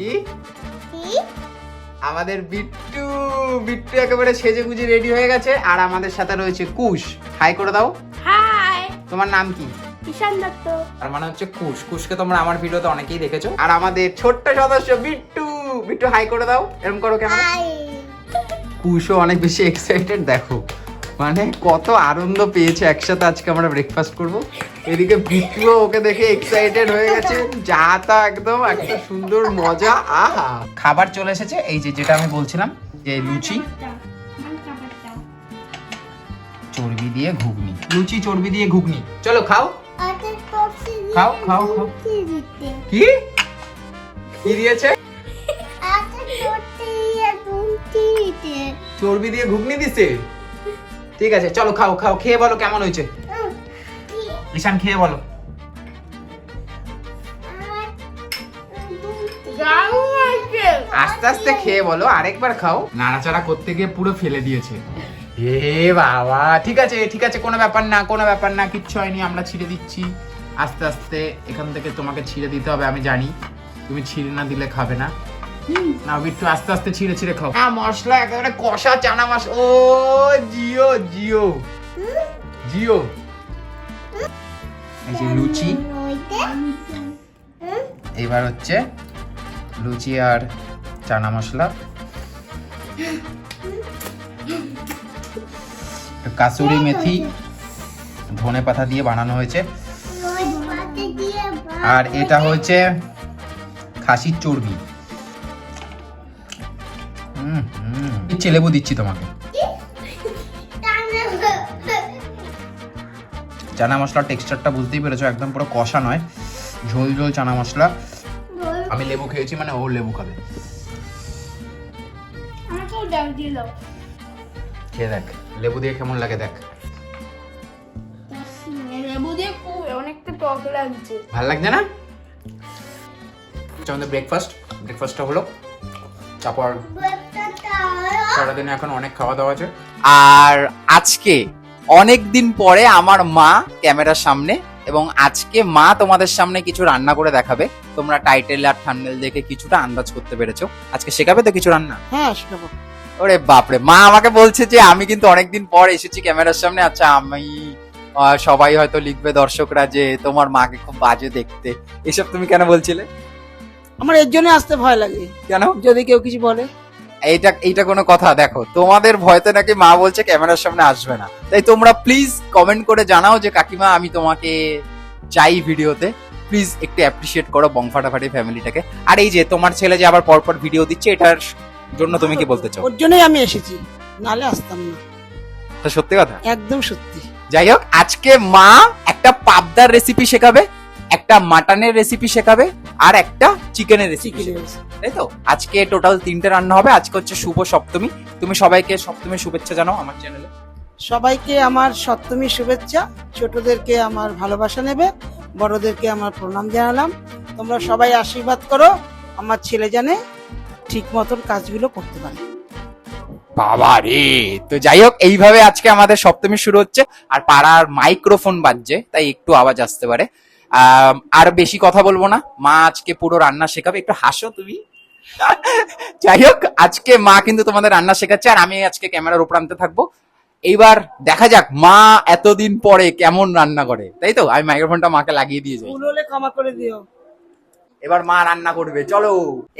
কি আমাদের বিট্টু বিট্টু একেবারে সেজে গুজে রেডি হয়ে গেছে। আর আমাদের সাথে রয়েছে কুশ। হাই করে দাও। হাই, তোমার নাম কি? ঈশান দত্ত। আর মানে হচ্ছে কুশ। কুশকে তোমরা আমার ভিডিওতে অনেকেই দেখেছো। আর আমাদের ছোট্ট সদস্য বিট্টু। বিট্টু হাই করে দাও। এরকম করো কেন? কুশও অনেক বেশি এক্সাইটেড। দেখো মানে কত আনন্দ পেয়েছে একসাথে আজকে আমরা ব্রেকফাস্ট করব। এদিকে বিট্টুও ওকে দেখে এক্সাইটেড হয়ে গেছে। যা তা একদম একটা সুন্দর মজা। আহা, খাবার চলে এসেছে। এই যে যেটা আমি বলছিলাম যে লুচি চর্বি দিয়ে ঘুগনি, লুচি চর্বি দিয়ে ঘুগনি। চলো খাও খাও খাও খাও। কি কি দিয়েছে? চর্বি দিয়ে ঘুগনি দিছে। ঠিক আছে চলো খাও খাও। খেয়ে বলো কেমন হয়েছে। ঈশান খেয়ে বলো। আস্তে আস্তে খেয়ে বলো, আরেকবার খাও। নাড়াচাড়া করতে গিয়ে পুরো ফেলে দিয়েছে। এ বাবা, ঠিক আছে ঠিক আছে, কোনো ব্যাপার না কোনো ব্যাপার না, কিচ্ছু হয়নি। আমরা ছিঁড়ে দিচ্ছি আস্তে আস্তে। এখান থেকে তোমাকে ছিঁড়ে দিতে হবে, আমি জানি তুমি ছিঁড়ে না দিলে খাবে না। না একটু আস্তে আস্তে ছিঁড়ে ছিঁড়ে খাও। হ্যাঁ মশলা একেবারে কষা চানা মশলা। ও জিও জিও জিও। এই যে লুচি, এবার হচ্ছে লুচি আর চানা মশলা, কাসুরি মেথি ধনে পাতা দিয়ে বানানো হয়েছে। আর এটা হচ্ছে খাসির চর্বি। দিচ্ছি লেবু দিচ্ছি তোমাকে। চানা মশলার টেক্সচারটা বুঝতেই পেরেছো, একদম পুরো কষা নয়, ঝোল ঝোল চানা মশলা। আমি লেবু খেয়েছি মানে ও লেবু খাবে। খেয়ে দেখ লেবু দিয়ে কেমন লাগে দেখ। লেবু দিয়ে অনেকটা টক লাগছে। ভালো লাগছে না? আমাদের ব্রেকফাস্টটা হলো। তারপর সারাদিনে এখন অনেক খাওয়া দাওয়া আছে। আর আজকে অনেক দিন পরে আমার মা ক্যামেরার সামনে, এবং আজকে মা তোমাদের সামনে কিছু রান্না করে দেখাবে। তোমরা টাইটেল আর থাম্বনেল দেখে কিছুটা আন্দাজ করতে পেরেছো। আজকে শেখাবে তো কিছু রান্না? হ্যাঁ শেখাবো। ওরে বাপরে, মা আমাকে বলছে যে আমি কিন্তু অনেকদিন পর এসেছি ক্যামেরার সামনে। আচ্ছা আমি সবাই হয়তো লিখবে দর্শকরা যে তোমার মাকে খুব বাজে দেখতে, এসব তুমি কেন বলছিলে? আমার এর জন্য আসতে ভয় লাগে, কেন? যদি কেউ কিছু বলে। এইটা কোনো কথা? দেখো তোমাদের ভয়তে নাকি মা বলছে ক্যামেরার সামনে আসবে না। তাই তোমরা প্লিজ কমেন্ট করে জানাও যে কাকিমা আমি তোমাকে চাই ভিডিওতে। প্লিজ একটু অ্যাপ্রিসিয়েট করো বং ফাটাফাটি ফ্যামিলিটাকে। আর এই যে তোমার ছেলে যে আবার পরপর ভিডিও দিচ্ছে, এটার জন্য তুমি কি বলতে চাও? ওর জন্যই আমি এসেছি, নালে আসতাম না। তা সত্যি কথা, একদম সত্যি। যাই হোক, আজকে মা একটা পাবদার রেসিপি শেখাবে, একটা মাটনের রেসিপি শেখাবে, আর একটা চিকেনের রেসিপি, তাই তো? আজকে টোটাল 3টে রান্না হবে। আজকে হচ্ছে শুভ সপ্তমী। তুমি সবাইকে সপ্তমীর শুভেচ্ছা জানাও আমার চ্যানেলে। সবাইকে আমার সপ্তমীর শুভেচ্ছা। ছোটদেরকে আমার ভালোবাসা নেবে, বড়দেরকে আমার প্রণাম জানালাম। তোমরা সবাই আশীর্বাদ করো আমার ছেলে জানে ঠিক মতন কাজগুলো করতে পারে। বাবা রে! তো যাই হোক, এইভাবে আজকে আমাদের সপ্তমী শুরু হচ্ছে। আর পাড়ার মাইক্রোফোন বাজছে, তাই একটু আওয়াজ আসতে পারে। আর বেশি কথা বলবো না, মা আজকে পুরো রান্না শেখাবে। একটু হাসো তুমি। যাই হোক, আজকে মা কিন্তু তোমাদের রান্না শেখাচ্ছে, আর আমি আজকে ক্যামেরার উপর আনতে থাকবো। এইবার দেখা যাক মা এতদিন পরে কেমন রান্না করে, তাই তো? আমি মাইক্রোফোনটা মাকে লাগিয়ে দিয়ে যাই। ভুল হলে ক্ষমা করে দিও। এবার মা রান্না করবে, চলো।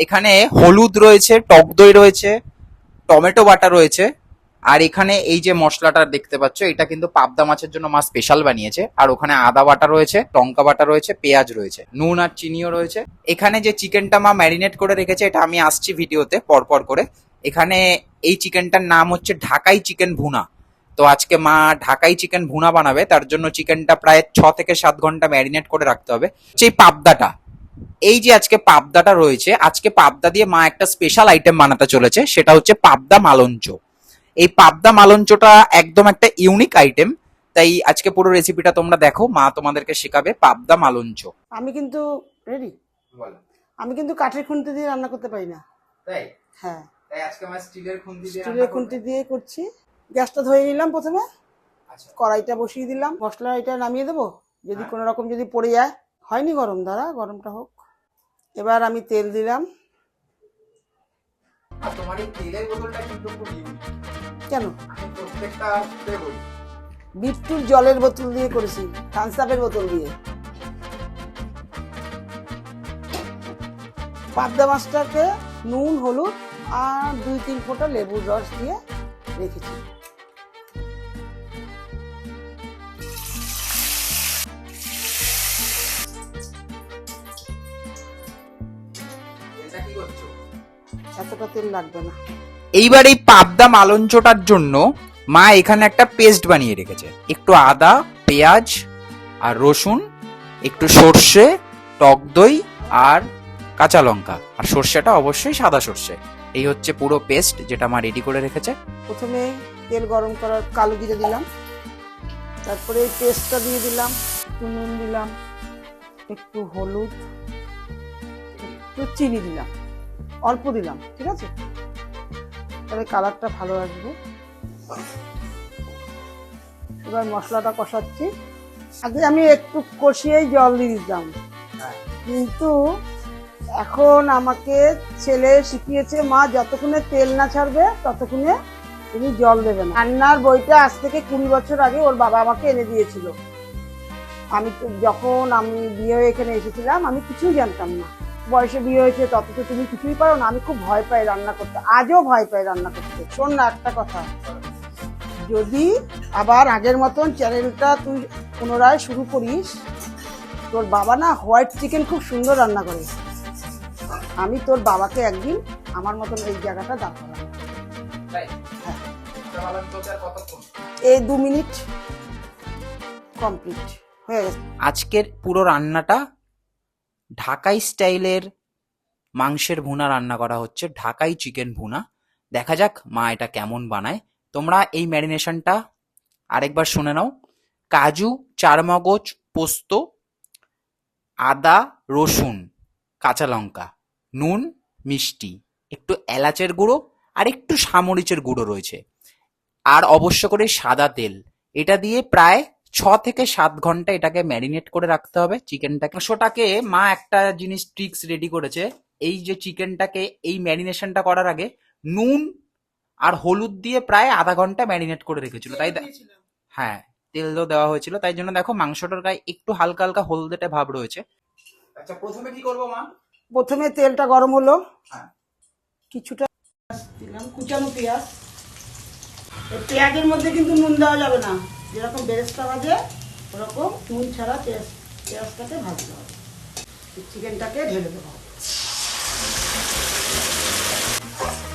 এখানে হলুদ রয়েছে, টক দই রয়েছে, টমেটো বাটা রয়েছে, আর এখানে এই যে মশলাটা দেখতে পাচ্ছ, এটা কিন্তু পাবদা মাছের জন্য মা স্পেশাল বানিয়েছে। আর ওখানে আদা বাটা রয়েছে, লঙ্কা বাটা রয়েছে, পেঁয়াজ রয়েছে, নুন আর চিনিও রয়েছে। এখানে যে চিকেনটা মা ম্যারিনেট করে রেখেছে, এটা আমি আসছি ভিডিওতে পরপর করে। এখানে এই চিকেনটার নাম হচ্ছে ঢাকাই চিকেন ভুনা। তো আজকে মা ঢাকাই চিকেন ভুনা বানাবে, তার জন্য চিকেনটা প্রায় 6 থেকে 7 ঘন্টা ম্যারিনেট করে রাখতে হবে। সেই পাবদাটা, এই যে আজকে পাবদাটা রয়েছে, আজকে পাবদা দিয়ে মা একটা স্পেশাল আইটেম বানাতে চলেছে, সেটা হচ্ছে পাবদা মালঞ্চ। এই পাবদা মালঞ্চটা একদম একটা ইউনিক আইটেম, তাই আজকে পুরো রেসিপিটা তোমরা দেখো। মা তোমাদেরকে শেখাবে পাবদা মালঞ্চ। আমি কিন্তু রেডি। আমি কিন্তু কাঠের খুন্তি দিয়ে রান্না করতে পারি না। তাই? হ্যাঁ, তাই আজকে আমরা স্টিলের খুন্তি দিয়ে স্টিলের খুন্তি দিয়ে করছি। গ্যাসটা ধরে নিলাম প্রথমে, আচ্ছা কড়াইটা বসিয়ে দিলাম, মশলা এটা নামিয়ে দেবো। যদি কোনো রকম যদি পড়ে যায়, হয়নি গরম, দাঁড়া গরমটা হোক। এবার আমি তেল দিলাম, আর তোমার এই তেলের বোতলটা কিন্তু খুব ইউনিক। কেন? আমি প্রত্যেকটা বলি বিট্টুর জলের বোতল দিয়ে করেছি, থামস আপের বোতল দিয়ে। পাবদা মাছটাকে নুন, হলুদ আর 2-3 ফোঁটা লেবুর রস দিয়ে রেখেছি। এটা কি করছো? এতটা তেল লাগবে না। এইবার এই পাবদা মালঞ্চটার জন্য মা এখানে একটা পেস্ট বানিয়ে রেখেছে। একটু আদা, পেঁয়াজ আর রসুন, একটু সর্ষে, টক দই আর কাঁচা লঙ্কা, আর সর্ষেটা অবশ্যই সাদা সর্ষে। এই হচ্ছে পুরো পেস্ট যেটা মা রেডি করে রেখেছে। প্রথমে তেল গরম করার কালো জিরে দিলাম, তারপরে এই পেস্টটা দিয়ে দিলাম, একটু নুন দিলাম, একটু হলুদ, একটু চিনি দিলাম, অল্প দিলাম, ঠিক আছে? তাহলে কালারটা ভালো আসবে। এবার মশলাটা কষাচ্ছি। আগে আমি একটু কষিয়েই জল দিয়ে দিতাম, কিন্তু এখন আমাকে ছেলে শিখিয়েছে, মা যতক্ষণে তেল না ছাড়বে ততক্ষণে তুমি জল দেবে না। রান্নার বইটা আজ থেকে 20 বছর আগে ওর বাবা আমাকে এনে দিয়েছিল। আমি তো যখন আমি বিয়ে হয়ে এখানে এসেছিলাম আমি কিছুই জানতাম না। বয়সে বিয়ে হয়েছে তত তো তুমি কিছুই পারো না। আমি খুব ভয় পাই রান্না করতে, আজও ভয় পাই রান্না করতে। শোন না একটা কথা, যদি আবার আগের মতন চ্যানেলটা তুই পুনরায় শুরু করিস, তোর বাবা না হোয়াইট চিকেন খুব সুন্দর রান্না করে। আমি তোর বাবাকে একদিন আমার মতন এই জায়গাটা দাঁড় করাবো। এই 2 মিনিট কমপ্লিট হয়ে গেছে। আজকের পুরো রান্নাটা ঢাকাই স্টাইলের মাংসের ভুনা রান্না করা হচ্ছে, ঢাকাই চিকেন ভুনা। দেখা যাক মা এটা কেমন বানায়। তোমরা এই ম্যারিনেশনটা আরেকবার শুনে নাও। কাজু, চারমগজ, পোস্ত, আদা, রসুন, কাঁচা লঙ্কা, নুন, মিষ্টি, একটু এলাচের গুঁড়ো আর একটু সামরিচের গুঁড়ো রয়েছে, আর অবশ্য করে সাদা তেল। এটা দিয়ে প্রায় 6 থেকে 7 ঘন্টা এটাকে ম্যারিনেট করে রাখতে হবে চিকেনটাকে। মাংসটাকে মা একটা জিনিস ট্রিক্স রেডি করেছে। এই যে চিকেনটাকে এই ম্যারিনেশনটা করার আগে নুন আর হলুদ দিয়ে প্রায় আধা ঘন্টা ম্যারিনেট করে রেখেছিল, তাই হ্যাঁ তেল দেওয়া হয়েছিল, তাই জন্য দেখো মাংসটার গায়ে একটু হালকা হালকা হলদেটে ভাব রয়েছে। আচ্ছা, প্রথমে কি করবো মা? প্রথমে তেলটা গরম হলো, হ্যাঁ, কিছুটা দিলাম কুচানো পেঁয়াজ। এই পেঁয়াজের মধ্যে কিন্তু নুন দেওয়া যাবে না, যেরকম বেরেস্তা ভাজে ওরকম নুন ছাড়া পেঁয়াজটাকে ভাজতে হবে। চিকেনটাকে ঢেলে দেবো।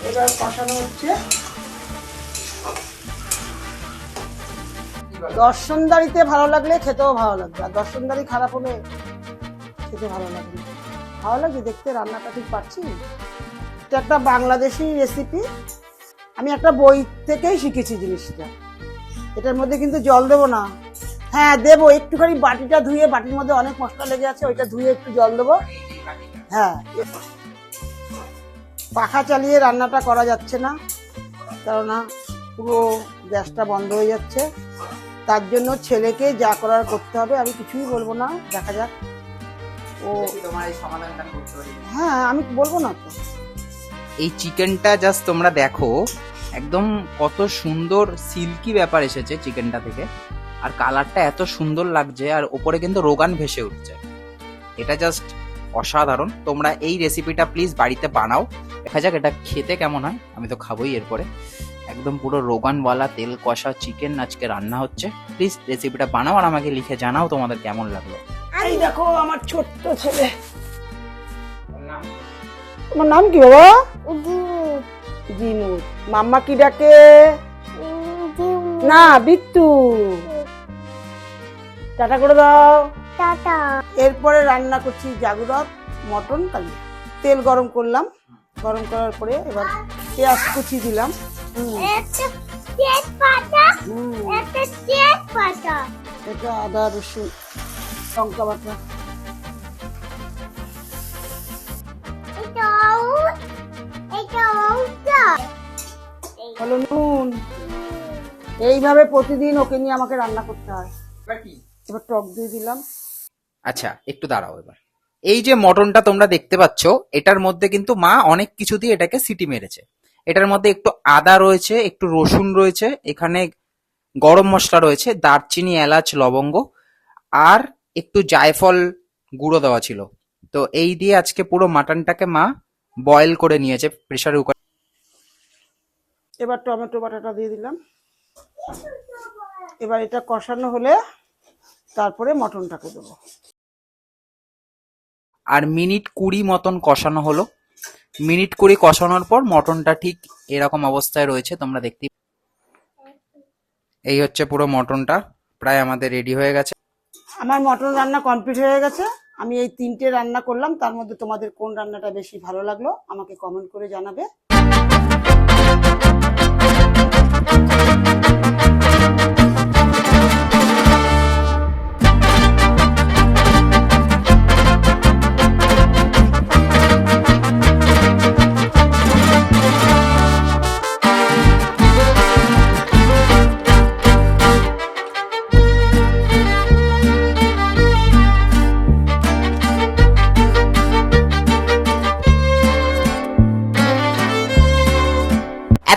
এবার কষানো হচ্ছে। দর্শনদারিতে ভালো লাগলে খেতেও ভালো লাগবে, আর দর্শনদারি খারাপ হলে খেতে ভালো লাগবে। ভালো লাগছে দেখতে, রান্নাটা ঠিক পাচ্ছি। এটা একটা বাংলাদেশি রেসিপি, আমি একটা বই থেকেই শিখেছি জিনিসটা। এটার মধ্যে কিন্তু জল দেবো না। হ্যাঁ দেবো, একটুখানি বাটিটা ধুয়ে, বাটির মধ্যে অনেক মশলা লেগে আছে, ওইটা ধুয়ে একটু জল দেবো। হ্যাঁ, পাখা চালিয়ে রান্নাটা করা যাচ্ছে না, কেননা পুরো গ্যাসটা বন্ধ হয়ে যাচ্ছে। তার জন্য ছেলেকে যা করার করতে হবে, আমি কিছুই বলবো না, দেখা যাক ও। তোমার এই সমাধানটা করতে পারি? হ্যাঁ, আমি বলবো না তো। এই চিকেনটা জাস্ট তোমরা দেখো, একদম কত সুন্দর সিল্কি ব্যাপার এসেছে চিকেনটা থেকে, আর কালারটা এত সুন্দর লাগছে, আর ওপরে কিন্তু রোগান ভেসে উঠছে। এটা জাস্ট অসাধারণ। তোমরা এই রেসিপিটা প্লিজ বাড়িতে বানাও, দেখা যাক এটা খেতে কেমন হয়। আমি তো খাবোই এরপরে। একদম পুরো রোগানওয়ালা তেল কষা চিকেন আজকে রান্না হচ্ছে। প্লিজ রেসিপিটা বানাও আর আমাকে লিখে জানাও তোমাদের কেমন লাগলো। এই দেখো আমার ছোট্ট ছেলে। তোমার নাম কি বাবা? জিনু। মাম্মা কি ডাকে? না, বিট্টু। টাটা করে দাও। টাটা। এরপরে রান্না করছি জাগুরত মটন কালিয়া। তেল গরম করলাম, গরম করার পরে এবার পেঁয়াজ কুচি দিলাম। একটা তেজপাতা, একটা তেজপাতা, এটা আদা রসুন লঙ্কা বাটা, হলো নুন। এইভাবে প্রতিদিন ওকে নিয়ে আমাকে রান্না করতে হয়। এবার টক দিয়ে দিলাম। আচ্ছা, একটু দাঁড়াও। এবার এই যে মটনটা তোমরা দেখতে পাচ্ছ, এটার মধ্যে কিন্তু মা অনেক কিছু দিয়ে এটাকে সিটি মেরেছে। এটার মধ্যে একটু আদা রয়েছে, একটু রসুন রয়েছে, এখানে গরম মশলা রয়েছে, দারচিনি, এলাচ, লবঙ্গ আর একটু জায়ফল গুঁড়ো দেওয়া ছিল। তো এই দিয়ে আজকে পুরো মাটনটাকে মা বয়েল করে নিয়েছে প্রেসার কুকার। এবার টমেটো বাটাটা দিয়ে দিলাম। এবার এটা কষানো হলে তারপরে মটনটাকে দেবো। আর মিনিট 20 মতন কষানো হলো। মিনিট 20 কষানোর পর মটনটা ঠিক এরকম অবস্থায় রয়েছে, তোমরা দেখতে। এই হচ্ছে পুরো মটনটা প্রায় আমাদের রেডি হয়ে গেছে। আমার মটন রান্না কমপ্লিট হয়ে গেছে। আমি এই 3টে রান্না করলাম, তার মধ্যে তোমাদের কোন রান্নাটা বেশি ভালো লাগলো আমাকে কমেন্ট করে জানাবে।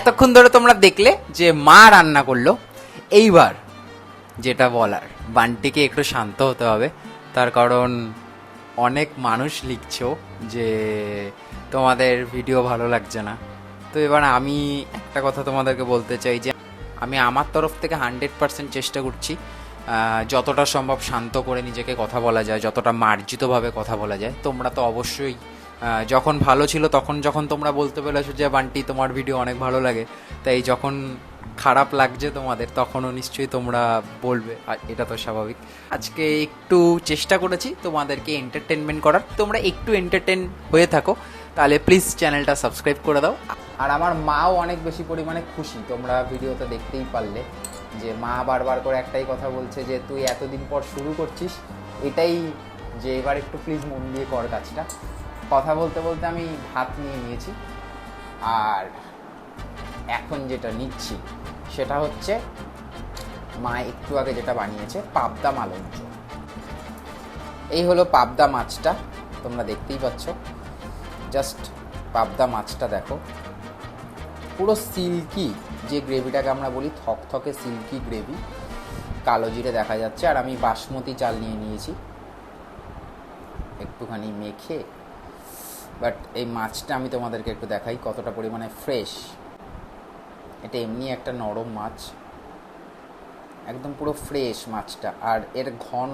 এতক্ষণ ধরে তোমরা দেখলে যে মা রান্না করলো। এইবার যেটা বলার, বান্টিকে একটু শান্ত হতে হবে, তার কারণ অনেক মানুষ লিখছো যে তোমাদের ভিডিও ভালো লাগছে না। তো এবার আমি একটা কথা তোমাদেরকে বলতে চাই যে আমি আমার তরফ থেকে 100% চেষ্টা করছি যতটা সম্ভব শান্ত করে নিজেকে কথা বলা যায়, যতটা মার্জিতভাবে কথা বলা যায়। তোমরা তো অবশ্যই যখন ভালো ছিল তখন যখন তোমরা বলতে পেরেছো যে বান্টি তোমার ভিডিও অনেক ভালো লাগে, তাই যখন খারাপ লাগছে তোমাদের তখনও নিশ্চয়ই তোমরা বলবে, আর এটা তো স্বাভাবিক। আজকে একটু চেষ্টা করেছি তোমাদেরকে এন্টারটেনমেন্ট করার। তোমরা একটু এন্টারটেন হয়ে থাকো তাহলে প্লিজ চ্যানেলটা সাবস্ক্রাইব করে দাও। আর আমার মাও অনেক বেশি পরিমাণে খুশি, তোমরা ভিডিওতে দেখতেই পারলে যে মা বারবার করে একটাই কথা বলছে যে তুই এতদিন পর শুরু করছিস, এটাই যে এবার একটু প্লিজ মন দিয়ে কর কাজটা। কথা বলতে বলতে আমি ভাত নিয়ে নিয়েছি, আর এখন যেটা নিচ্ছি সেটা হচ্ছে মা একটু আগে যেটা বানিয়েছে পাবদা মালঞ্চ। এই হলো পাবদা মাছটা, তোমরা দেখতেই পাচ্ছ। জাস্ট পাবদা মাছটা দেখো, পুরো সিল্কি, যে গ্রেভিটাকে আমরা বলি থকথকে সিল্কি গ্রেভি, কালো জিরে দেখা যাচ্ছে। আর আমি বাসমতি চাল নিয়ে নিয়েছি একটুখানি মেখে। বাট এই মাছটা আমি তোমাদেরকে একটু দেখাই কতটা পরিমাণে ফ্রেশ। এটা এমনি একটা নরম মাছ, একদম পুরো ফ্রেশ মাছটা। আর এর ঘন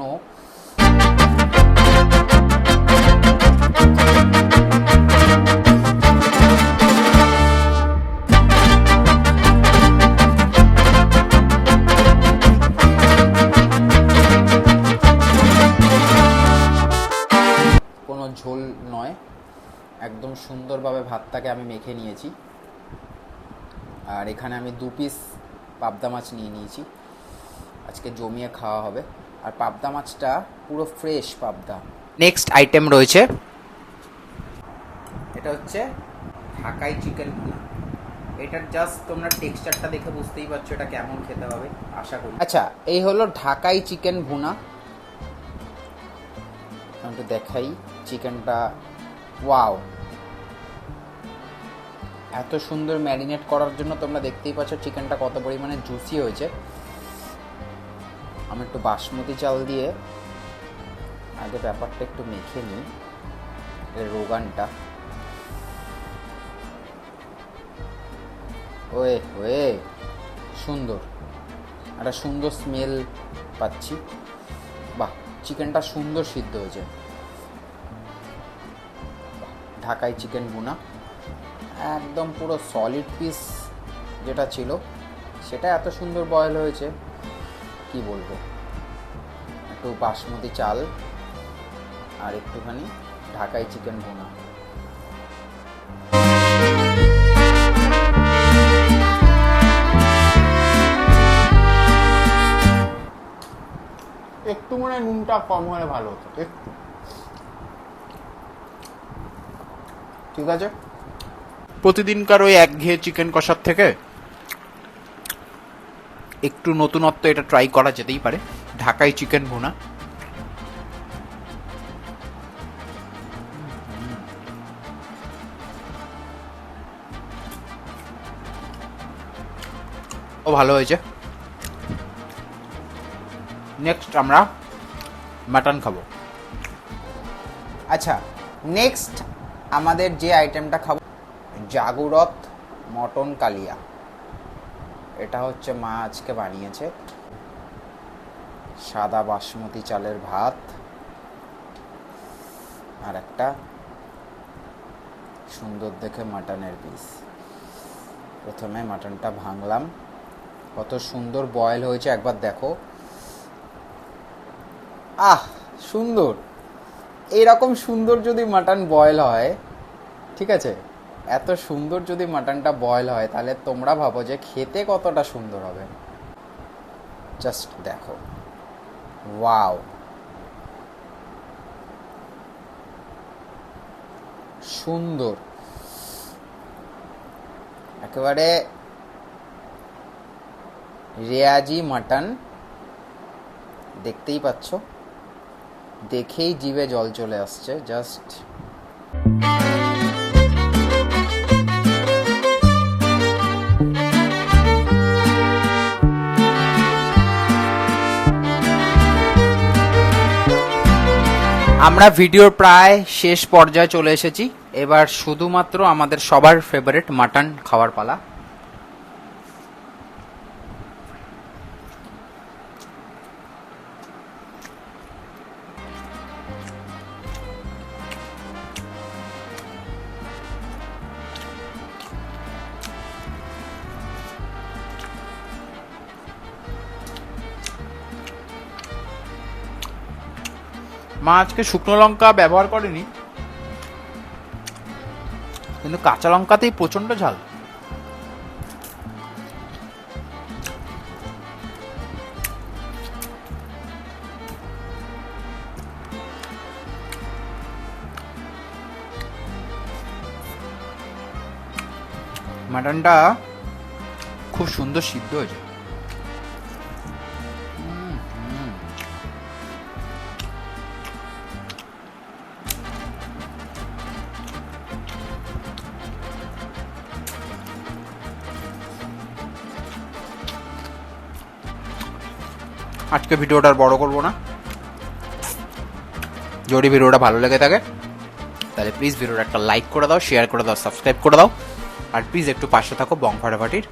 কোনো ঝোল নয়, একদম সুন্দরভাবে ভাতটাকে আমি মেখে নিয়েছি। আর এখানে আমি 2 পিস পাবদা মাছ নিয়ে নিয়েছি, আজকে জমিয়ে খাওয়া হবে। আর পাবদা মাছটা পুরো ফ্রেশ পাবদা। নেক্সট আইটেম রয়েছে, এটা হচ্ছে ঢাকাই চিকেন ভুনা। এটার জাস্ট তোমরা টেক্সচারটা দেখে বুঝতেই পারছো এটা কেমন খেতে হবে, আশা করি। আচ্ছা, এই হলো ঢাকাই চিকেন ভুনা। আমি একটু দেখাই চিকেনটা। ওয়াও, এত সুন্দর ম্যারিনেট করার জন্য তোমরা দেখতেই পাচ্ছ চিকেনটা কত পরিমাণে জুসি হয়েছে। আমি একটু বাসমতি চাল দিয়ে আগে ব্যাপারটা একটু মেখে নিই, এর রোগানটা। ওয়ে ওয়ে, সুন্দর, একটা সুন্দর স্মেল পাচ্ছি। বাহ, চিকেনটা সুন্দর সিদ্ধ হয়েছে। ঢাকাই চিকেন ভুনা একদম পুরো সলিড পিস যেটা ছিল সেটা এত সুন্দর বয়েল হয়েছে, কি বলবো। একটু বাসমতি চাল আর একটুখানি ঢাকাই চিকেন ভুনা। একটু মনে হয় নুনটা কম হলে ভালো হতো, একটু। ঠিক আছে, প্রতিদিনকার ওই একঘেয়ে চিকেন কষার থেকে একটু নতুনত্ব এটা ট্রাই করা যেতেই পারে। ঢাকাই চিকেন ভুনা ও ভালো হয়েছে। নেক্সট আমরা মাটন খাবো। আচ্ছা, নেক্সট আমাদের যে আইটেমটা খাবো জাগুরত মটন কালিয়া। এটা হচ্ছে মা আজকে বানিয়েছে। সাদা বাসমতি চালের ভাত আর একটা সুন্দর দেখে মাটনের পিস। প্রথমে মাটনটা ভাঙলাম, কত সুন্দর বয়েল হয়েছে একবার দেখো। আহ সুন্দর, এইরকম সুন্দর যদি মাটন বয়েল হয়, ঠিক আছে, এত সুন্দর যদি মাটনটা বয়েল হয় তাহলে তোমরা ভাবো যে খেতে কতটা সুন্দর হবে। জাস্ট দেখো, ওয়াও, সুন্দর, একেবারে রেয়াজি মাটন। দেখতেই পাচ্ছ, দেখেই জিভে জল চলে আসছে। জাস্ট আমরা ভিডিওর প্রায় শেষ পর্যায়ে চলে এসেছি। এবার শুধুমাত্র আমাদের সবার ফেভারিট মাটন খাওয়ার পালা। মা আজকে শুকনো লঙ্কা ব্যবহার করেনি, কিন্তু কাঁচা লঙ্কাতেই প্রচন্ড ঝাল। মাটনটা খুব সুন্দর সিদ্ধ হয়েছে। আজকে ভিডিওটা আর বড় করবো না। যদি ভিডিওটা ভালো লেগে থাকে তাহলে প্লিজ ভিডিওটা একটা লাইক করে দাও, শেয়ার করে দাও, সাবস্ক্রাইব করে দাও, আর প্লিজ একটু পাশে থাকো বং ফাটাফাটির।